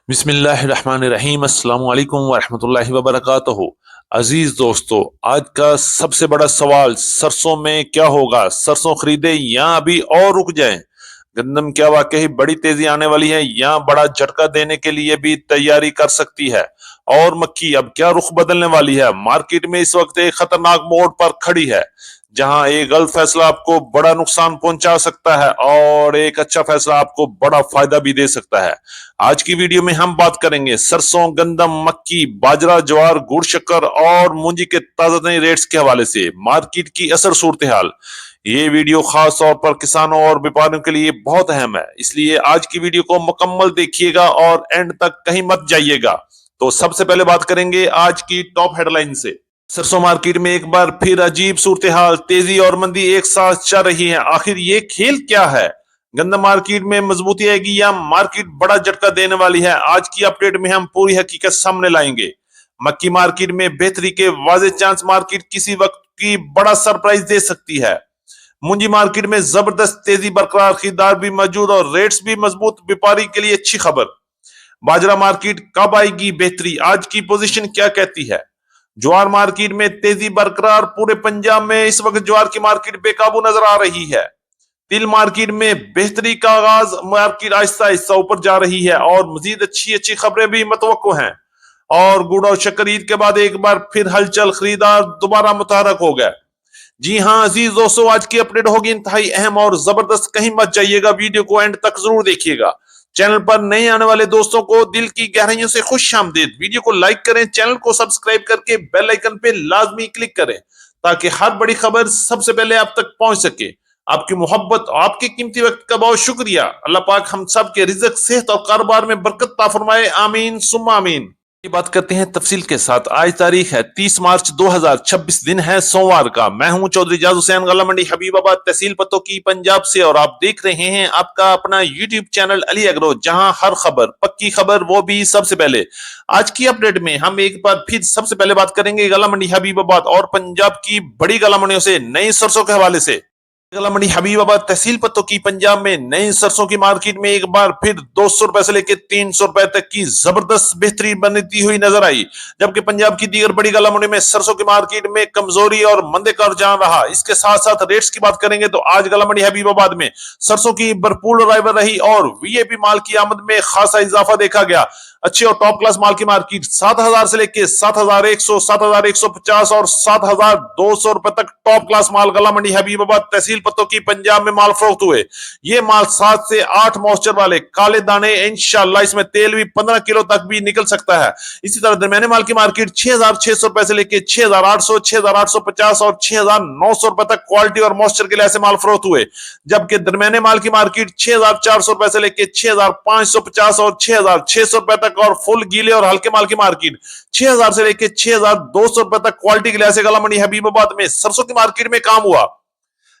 बिस्मिल्लाहिर्रहमानिर्रहीम। अस्सलाम वालेकुम वरहमतुल्लाहि वबरकातुहू। अजीज दोस्तों, आज का सबसे बड़ा सवाल, सरसों में क्या होगा? सरसों खरीदे या अभी और रुक जाएं? गंदम क्या वाकई बड़ी तेजी आने वाली है या बड़ा झटका देने के लिए भी तैयारी कर सकती है? और मक्की अब क्या रुख बदलने वाली है? मार्केट में इस वक्त एक खतरनाक मोड़ पर खड़ी है, जहां एक गलत फैसला आपको बड़ा नुकसान पहुंचा सकता है और एक अच्छा फैसला आपको बड़ा फायदा भी दे सकता है। आज की वीडियो में हम बात करेंगे सरसों, गंदम, मक्की, बाजरा, ज्वार, गुड़, शक्कर और मूंजी के ताजा तरीन रेट्स के हवाले से मार्केट की असर सूरत हाल। ये वीडियो खास तौर पर किसानों और व्यापारियों के लिए बहुत अहम है, इसलिए आज की वीडियो को मुकम्मल देखिएगा और एंड तक कहीं मत जाइएगा। तो सबसे पहले बात करेंगे आज की टॉप हेडलाइन से। सरसों मार्केट में एक बार फिर अजीब सूरत हाल, तेजी और मंदी एक साथ चल रही है। आखिर ये खेल क्या है? गंदम मार्केट में मजबूती आएगी या मार्केट बड़ा झटका देने वाली है? आज की अपडेट में हम पूरी हकीकत सामने लाएंगे। मक्की मार्केट में बेहतरी के वाजे चांस, मार्केट किसी वक्त की बड़ा सरप्राइज दे सकती है। मुंजी मार्केट में जबरदस्त तेजी बरकरार, खरीदार भी मौजूद और रेट्स भी मजबूत, व्यापारी के लिए अच्छी खबर। बाजरा मार्केट कब आएगी बेहतरी? आज की पोजीशन क्या कहती है? ज्वार मार्केट में तेजी बरकरार, पूरे पंजाब में इस वक्त ज्वार की मार्केट बेकाबू नजर आ रही है। तिल मार्केट में बेहतरी का आगाज, मार्केट आहिस्ता आहिस्ता ऊपर जा रही है और मजीद अच्छी अच्छी खबरें भी मतवक्को हैं। और गुड़ और शक्कर ईद के बाद एक बार फिर हलचल, खरीदार दोबारा मुतहरक हो गए। जी हाँ अजीज दोस्तों, आज की अपडेट होगी इंतहाई अहम और जबरदस्त, कहीं मत जाइएगा, वीडियो को एंड तक जरूर देखिएगा। चैनल पर नए आने वाले दोस्तों को दिल की गहराइयों से खुश आमदीद। वीडियो को लाइक करें, चैनल को सब्सक्राइब करके बेल आइकन पे लाजमी क्लिक करें, ताकि हर बड़ी खबर सबसे पहले आप तक पहुंच सके। आपकी मोहब्बत और आपके कीमती वक्त का बहुत शुक्रिया। अल्लाह पाक हम सब के रिज़्क, सेहत और कारोबार में बरकत ता फरमाए, आमीन सुम्मा आमीन। ये बात करते हैं तफसील के साथ। आज तारीख है 30 मार्च 2026, दिन है सोमवार का। मैं हूं चौधरी जाज हुसैन, गला मंडी हबीबाबाद, तहसील पतो की, पंजाब से, और आप देख रहे हैं आपका अपना यूट्यूब चैनल अली एग्रो, जहां हर खबर पक्की खबर, वो भी सबसे पहले। आज की अपडेट में हम एक बार फिर सबसे पहले बात करेंगे गला मंडी हबीबाबाद और पंजाब की बड़ी गला मंडियों से नई सरसों के हवाले से। गला मंडी हबीबाबाद, तहसील पतो की, पंजाब में नई सरसों की मार्केट में एक बार फिर 200 रुपए से लेकर 300 रुपए तक की जबरदस्त बेहतरी बनती हुई नजर आई। जबकि पंजाब की दीगर बड़ी गला मंडी में सरसों की मार्केट में कमजोरी और मंदे का रुझान रहा। इसके साथ साथ रेट्स की बात करेंगे तो आज गला मंडी हबीबाबाद में सरसों की भरपूर अराइवल रही और वीआईपी माल की आमद में खासा इजाफा देखा गया। अच्छी और टॉप क्लास माल की मार्केट 7,000 से लेकर 7,100, 7,150 और 7,200 रुपए तक टॉप क्लास माल गला मंडी हबीबाबाद, तहसील पत्तों की, पंजाब में माल फरोख्त हुए। ये माल 7 से 8 मॉइस्चर वाले काले दाने, इंशाल्लाह इसमें तेल भी 15 किलो तक भी निकल सकता है। इसी तरह दरमियाने माल की मार्केट 6,600 रुपए से लेकर 6,800, 6,850 और 6,900 रुपए तक क्वालिटी और मॉइस्चर के लिए ऐसे माल फरोख्त हुए। जबकि दरमियाने माल की मार्केट 6,400 रुपए से लेकर 6,550 और 6,600 रुपए तक, और फुल गीले और हल्के माल की मार्केट 6,000 से लेकर 6,200 रुपए तक क्वालिटी के लिहाज से गला मंडी हबीबाबाद में सरसों की मार्केट में काम हुआ।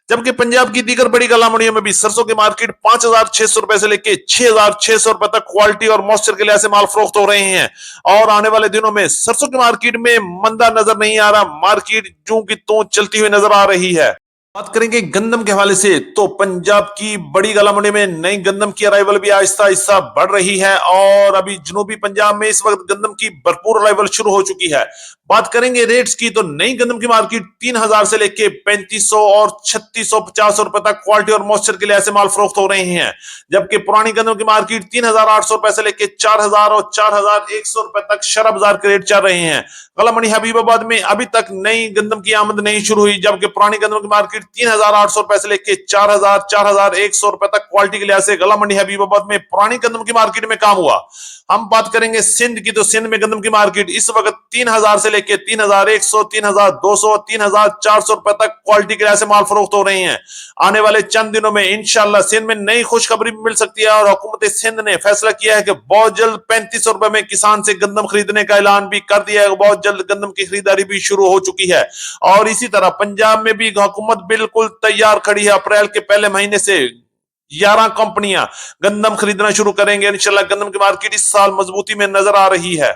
जबकि पंजाब की दीगर बड़ी गला मंडियों में भी सरसों की मार्केट 5,600 रुपए से लेकर 6,600 रुपए तक क्वालिटी और मॉइस्चर के लिहाज से माल फरोख्त हो रहे हैं। और आने वाले दिनों में सरसों की मार्केट में मंदा नजर नहीं आ रहा, मार्केट जूं की त्यों चलती हुई नजर आ रही है। बात करेंगे गंदम के हवाले से तो पंजाब की बड़ी गला मंडी में नई गंदम की अराइवल भी आहिस्ता आहिस्ता बढ़ रही है और अभी जनूबी पंजाब में इस वक्त गंदम की भरपूर अराइवल शुरू हो चुकी है। बात करेंगे रेट्स की तो नई गंदम की मार्केट 3,000 से लेके 3,500 और 3,650 रुपए तक क्वालिटी और मॉइस्चर के लिए ऐसे माल फरोख्त हो रहे हैं। जबकि पुरानी गंदम की मार्केट 3,800 रुपए से लेके 4,000 और 4,100 रुपए तक शरा बाजार के रेट चल रहे हैं। गला मंडी हबीबाबाद में अभी तक नई गंदम की आमद नहीं शुरू हुई। जबकि पुरानी गंदम की मार्केट 3,800 रुपए से लेके 4,000, 4,100 रुपए तक क्वालिटी के लिहाज से गला मंडी हबीबाबाद में पुरानी गंदम की मार्केट में काम हुआ। हम बात करेंगे सिंध की तो सिंध में गंदम की मार्केट इस वक्त 3,000 से लेके 3,100, 3,200, 3,400 रुपए तक क्वालिटी के लिहाज से माल फरोख्त हो रहे हैं। आने वाले चंद दिनों में इंशाल्लाह सिंध में नई खुशखबरी भी मिल सकती है और हुकूमत सिंध ने फैसला किया है कि बहुत जल्द 3,500 रुपए में किसान से गंदम खरीदने का ऐलान भी कर दिया है। बहुत जल्द गंदम की खरीदारी भी शुरू हो चुकी है। और इसी तरह पंजाब में भी हुकूमत बिल्कुल तैयार खड़ी है। अप्रैल के पहले महीने से 11 कंपनियां गंदम खरीदना शुरू करेंगे। इंशाल्लाह गंदम की मार्केट इस साल मजबूती में नजर आ रही है।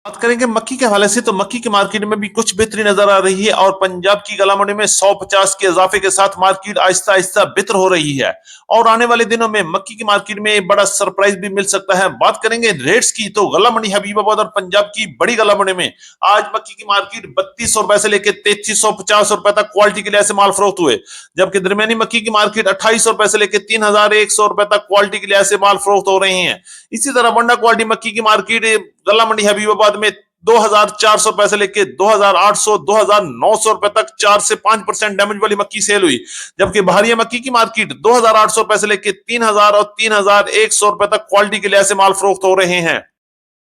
बात करेंगे मक्की के हवाले से, तो मक्की की मार्केट में भी कुछ बेहतरी नजर आ रही है और पंजाब की गला मंडी में 150 के इजाफे के साथ मार्केट आहिस्ता आहिस्ता बेहतर हो रही है और आने वाले दिनों में मक्की की मार्केट में एक बड़ा सरप्राइज भी मिल सकता है। बात करेंगे रेट्स की, तो गला मंडी हबीबाबाद और पंजाब की बड़ी गला मंडी में आज मक्की की मार्केट 3200 रुपए से लेकर 3350 रुपए तक क्वालिटी के लिहाज से माल फरोख्त हुए, जबकि दरमियानी मक्की की मार्केट 2800 रुपए से लेकर 3100 रुपए तक क्वालिटी के लिहाज से माल फरोख्त हो रही है। इसी तरह बंडा क्वालिटी मक्की की मार्केट गला मंडी हबीबाबाद में 2400 रुपए से लेके 2800 2900 रुपए तक 4 से 5% डैमेज वाली मक्की सेल हुई, जबकि बहरिया मक्की की मार्केट 2800 रुपए से लेके 3000 और 3100 रुपए तक क्वालिटी के लिहाज से माल फरोख्त हो रहे हैं।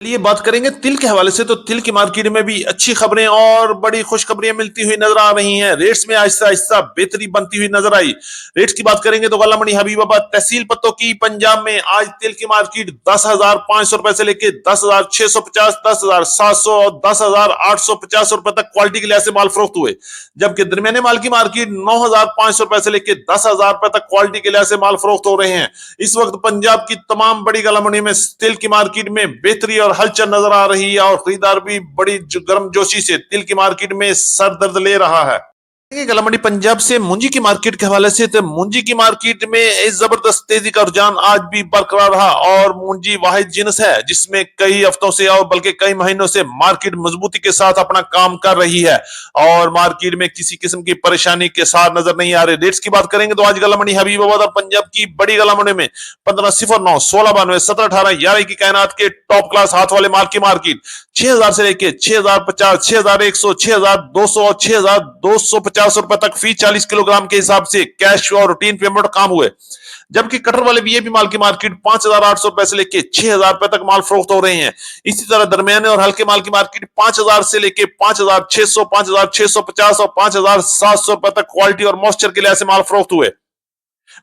चलिए बात करेंगे तिल के हवाले से, तो तिल की मार्केट में भी अच्छी खबरें और बड़ी खुशखबरियां मिलती हुई नजर आ रही हैं। रेट्स में आहिस्ता आहिस्ता बेहतरी बनती हुई नजर आई। रेट्स की बात करेंगे तो गला मंडी हबीबाबाद तहसील पत्तों की पंजाब में आज तिल की मार्केट 10,500 रुपए से लेकर 10,650, 10,700 और 10,850 रुपए तक क्वालिटी के लिहाज से माल फरोख्त हुए, जबकि दरमियाने माल की मार्केट 9,500 रुपए से लेकर 10,000 रुपए तक क्वालिटी के लिहाज से माल फरोख्त हो रहे हैं। इस वक्त पंजाब की तमाम बड़ी गला मंडी में तिल की मार्केट में बेहतरी और हलचल नजर आ रही है और खरीदार भी बड़ी गर्मजोशी से तिल की मार्केट में सर दर्द ले रहा है। गला मंडी पंजाब से मुंजी की मार्केट के हवाले से, तो मुंजी की मार्केट में एक जबरदस्त तेजी का रुझान आज भी बरकरार रहा और मुंजी वाहिद जिन्स है जिसमें कई हफ्तों से और बल्कि कई महीनों से मार्केट मजबूती के साथ अपना काम कर रही है और मार्केट में किसी किस्म की परेशानी के साथ नजर नहीं आ रहे। रेट्स की बात करेंगे तो आज गला मंडी हबीबाबाद और पंजाब की बड़ी गला मंडी में 1509 1692 1718 11 की कायनात के टॉप क्लास हाथ वाले माल की मार्केट 6000 से लेके 6050 6100 6200 और 6250 रुपए तक फी 40 किलोग्राम के हिसाब से कैश और रूटीन पेमेंट काम हुए, जबकि कटर वाले बीएपी माल की मार्केट 5,800 रुपए से लेके 6,000 रुपए तक माल फरोख्त हो रहे हैं। इसी तरह दरमियाने और हल्के माल की मार्केट 5,000 से लेके 5,600 5,650 और 5,700 रुपए तक क्वालिटी और मॉइस्चर के लिहाज से माल फरोख्त हुए।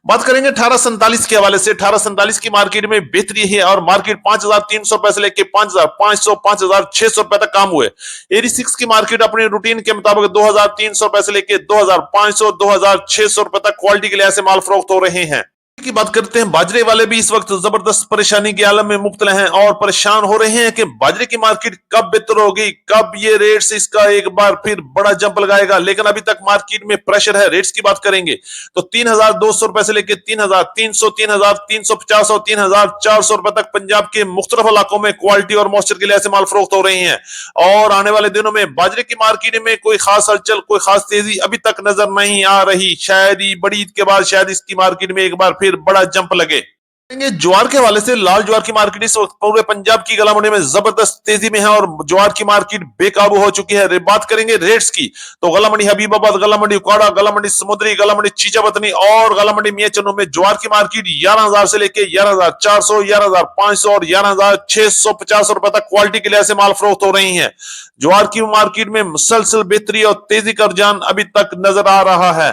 बात करेंगे 1847 के हवाले से, 1847 की मार्केट में बेहतरी है और मार्केट 5,300 रुपए से लेकर 5,500 5,600 रुपए तक काम हुए। 86 की मार्केट अपने रूटीन के मुताबिक 2,300 रुपए से लेकर 2,500 2,600 रुपए तक क्वालिटी के लिहाज से माल फरोख्त हो रहे हैं। की बात करते हैं, बाजरे वाले भी इस वक्त जबरदस्त परेशानी के आलम में मुब्तला हैं और परेशान हो रहे हैं कि बाजरे की मार्केट कब बेहतर होगी, कब ये रेट्स इसका एक बार फिर बड़ा जंप लगाएगा, लेकिन अभी तक मार्केट में प्रेशर है। रेट्स की बात करेंगे तो 3,200 रुपए से लेकर 3,300 3,350 और 3,400 रुपए तक पंजाब के मुख्तलिफ इलाकों में क्वालिटी और मॉइस्चर के लिहाज से माल फरोख्त हो रही है और आने वाले दिनों में बाजरे की मार्केट में कोई खास हलचल कोई खास तेजी अभी तक नजर नहीं आ रही। शायद ही बड़ी ईद के बाद शायद इसकी मार्केट में एक बार फिर बड़ा जंप लगे। ज्वार के हवाले से, लाल ज्वार की मार्केट इस वक्त पूरे पंजाब की गला मंडी में जबरदस्त तेजी में है और ज्वार की मार्केट बेकाबू हो चुकी है। बात करेंगे रेट्स की तो गला मंडी हबीबाबाद, गला मंडी उकाड़ा, गला मंडी समुद्री, गला मंडी चीचावतनी और गला मंडी मियां चन्नू में ज्वार की मार्केट 11,000 से लेकर 11,400 11,500 और 11,650 रुपए तक क्वालिटी के लिहाज से माल फरोख्त हो रही है। ज्वार की मार्केट में मुसलसल बेहतरी और तेजी का रुझान अभी तक नजर आ रहा है।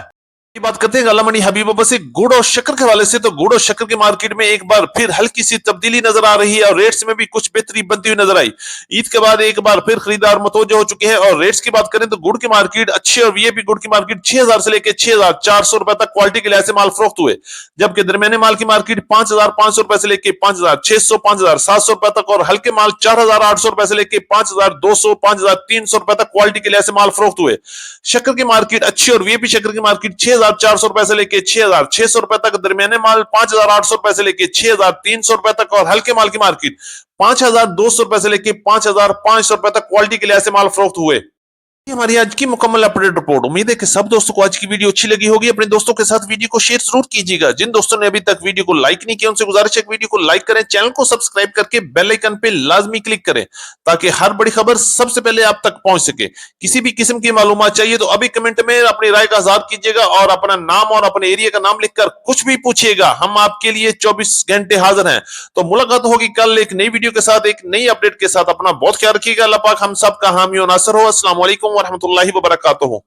बात करते हैं गला मंडी हबीबाबाद से गुड़ और शक्कर के हवाले से, तो गुड़ और शक्कर की मार्केट में एक बार फिर हल्की सी तब्दीली नजर आ रही है और रेट्स में भी कुछ बेहतरी बनती हुई नजर आई। ईद के बाद एक बार फिर खरीदार मतवज्जो हो चुके हैं और रेट्स की बात करें तो गुड़ की मार्केट अच्छी और वीआईपी गुड़ की मार्केट 6,000 से लेकर 6,400 रुपए तक क्वालिटी के लिहाज से माल फरोख्त हुए, जबकि दरमियाने माल की मार्केट 5,500 रुपए से लेकर 5,600 5,700 रुपए तक और हल्के माल 4,800 रुपए से लेकर 5,200 5,300 रुपए तक क्वालिटी के लिहाज से माल फरोख्त हुए। शक्कर की मार्केट अच्छी और वीआईपी शक्कर की मार्केट 6,400 रुपए से लेकर 6,600 रुपए तक, दरमियाने माल 5,800 रुपए से लेकर 6,300 रुपए तक और हल्के माल की मार्केट 5,200 रुपए से लेकर 5,500 रुपए तक क्वालिटी के लिहाज से माल फरोख्त हुए। हमारी आज की मुकम्मल अपडेट रिपोर्ट। उम्मीद है कि सब दोस्तों को आज की वीडियो अच्छी लगी होगी। अपने दोस्तों के साथ वीडियो को शेयर जरूर कीजिएगा। जिन दोस्तों ने अभी तक वीडियो को लाइक नहीं किया उनसे गुजारिश है कि वीडियो को लाइक करें, चैनल को सब्सक्राइब करके बेल आइकन पे लाजमी क्लिक करें ताकि हर बड़ी खबर सबसे पहले आप तक पहुंच सके। किसी भी किस्म की मालूमात चाहिए तो अभी कमेंट में अपनी राय का इजहार कीजिएगा और अपना नाम और अपने एरिया का नाम लिखकर कुछ भी पूछिएगा, हम आपके लिए 24 घंटे हाजिर हैं। तो मुलाकात होगी कल एक नई वीडियो के साथ, एक नई अपडेट के साथ। अपना बहुत ख्याल रखिएगा। अल्लाह पाक हम सब का हामी और नासर हो। अस्सलाम वालेकुम व रहमतुल्लाहि व बरकातुहू।